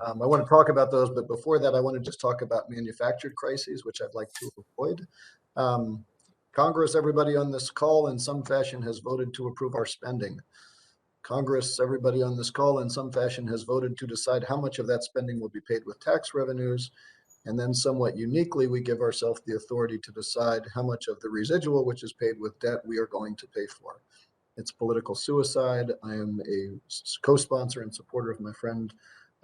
I want to talk about those, but before that, I want to just talk about manufactured crises, which I'd like to avoid. Congress, everybody on this call in some fashion has voted to approve our spending. Congress, everybody on this call in some fashion has voted to decide how much of that spending will be paid with tax revenues. And then somewhat uniquely, we give ourselves the authority to decide how much of the residual, which is paid with debt, we are going to pay for. It's political suicide. I am a co-sponsor and supporter of my friend,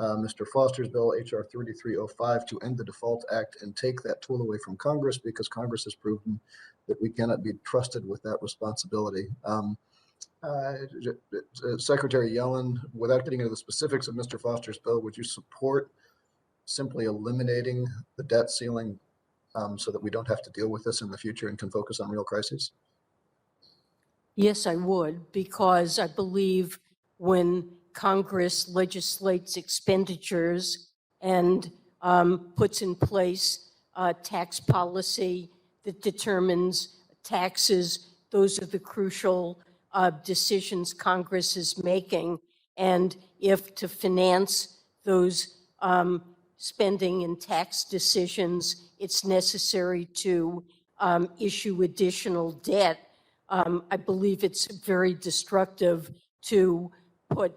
Mr. Foster's bill, HR 3305, to end the Default Act and take that tool away from Congress, because Congress has proven that we cannot be trusted with that responsibility. Secretary Yellen, without getting into the specifics of Mr. Foster's bill, would you support simply eliminating the debt ceiling so that we don't have to deal with this in the future and can focus on real crises? Yes, I would, because I believe when Congress legislates expenditures and puts in place tax policy that determines taxes, those are the crucial decisions Congress is making. And if to finance those spending and tax decisions, it's necessary to issue additional debt, I believe it's very destructive to put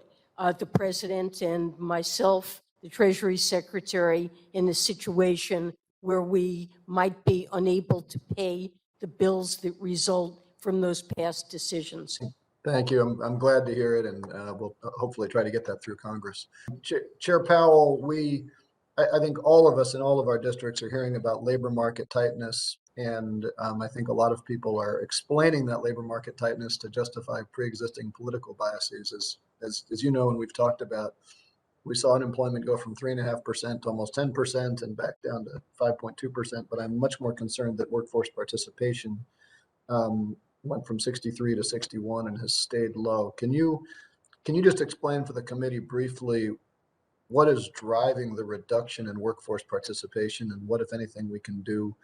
the president and myself, the Treasury Secretary, in a situation where we might be unable to pay the bills that result from those past decisions. Thank you. I'm glad to hear it, and we'll hopefully try to get that through Congress. Chair Powell, I think all of us in all of our districts are hearing about labor market tightness. And I think a lot of people are explaining that labor market tightness to justify pre-existing political biases. As you know, and we've talked about, we saw unemployment go from 3.5% to almost 10% and back down to 5.2%. But I'm much more concerned that workforce participation went from 63 to 61 and has stayed low. Can you just explain for the committee briefly what is driving the reduction in workforce participation, and what, if anything, we can do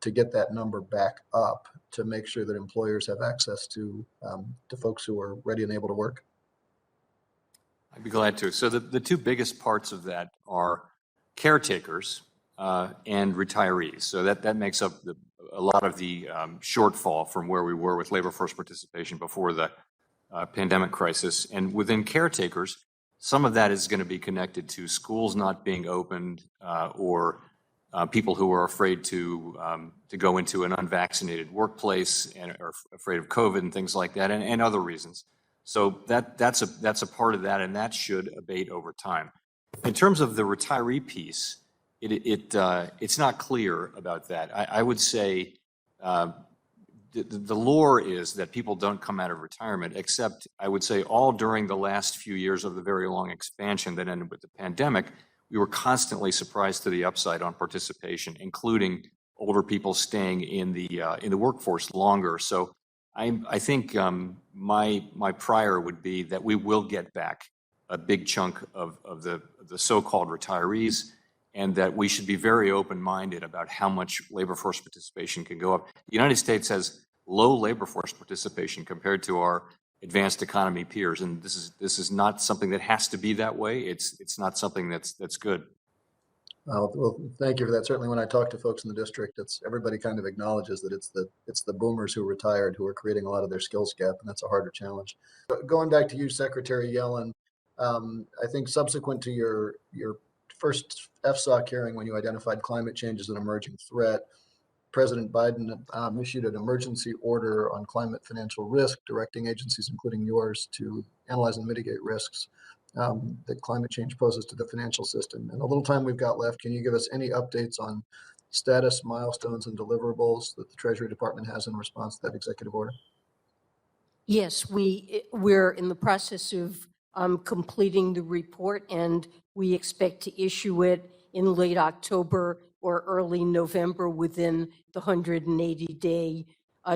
to get that number back up to make sure that employers have access to folks who are ready and able to work? I'd be glad to. So the two biggest parts of that are caretakers and retirees. So that makes up a lot of the shortfall from where we were with labor force participation before the pandemic crisis. And within caretakers, some of that is going to be connected to schools not being opened or people who are afraid to go into an unvaccinated workplace and are afraid of COVID and things like that, and other reasons. So that's a part of that, and that should abate over time. In terms of the retiree piece, it's not clear about that. I would say the lore is that people don't come out of retirement, except I would say all during the last few years of the very long expansion that ended with the pandemic. We were constantly surprised to the upside on participation, including older people staying in the workforce longer. So I think my prior would be that we will get back a big chunk of the so-called retirees, and that we should be very open-minded about how much labor force participation can go up. The United States has low labor force participation compared to our advanced economy peers, and this is not something that has to be that way. It's not something that's good. Well, thank you for that. Certainly, when I talk to folks in the district, everybody kind of acknowledges that it's the boomers who retired who are creating a lot of their skills gap, and that's a harder challenge. But going back to you, Secretary Yellen, I think subsequent to your first FSOC hearing, when you identified climate change as an emerging threat, President Biden issued an emergency order on climate financial risk, directing agencies, including yours, to analyze and mitigate risks that climate change poses to the financial system. In the little time we've got left, can you give us any updates on status, milestones, and deliverables that the Treasury Department has in response to that executive order? Yes, we're in the process of completing the report, and we expect to issue it in late October or early November within the 180-day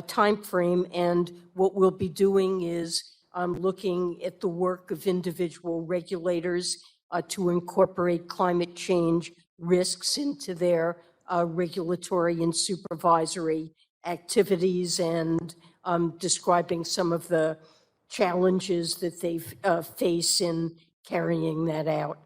time frame. And what we'll be doing is looking at the work of individual regulators to incorporate climate change risks into their regulatory and supervisory activities, and describing some of the challenges that they face in carrying that out.